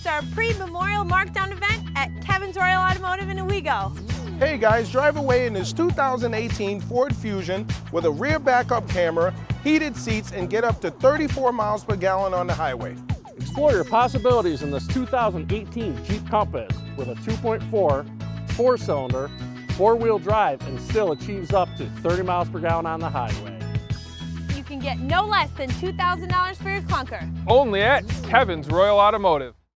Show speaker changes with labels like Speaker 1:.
Speaker 1: It's our pre-memorial markdown event at Kevin's Royal Automotive in Owego.
Speaker 2: Hey guys, drive away in this 2018 Ford Fusion with a rear backup camera, heated seats, and get up to 34 miles per gallon on the highway.
Speaker 3: Explore your possibilities in this 2018 Jeep Compass with a 2.4 four-cylinder, four-wheel drive, and still achieves up to 30 miles per gallon on the highway.
Speaker 1: You can get no less than $2,000 for your clunker.
Speaker 4: Only at Kevin's Royal Automotive.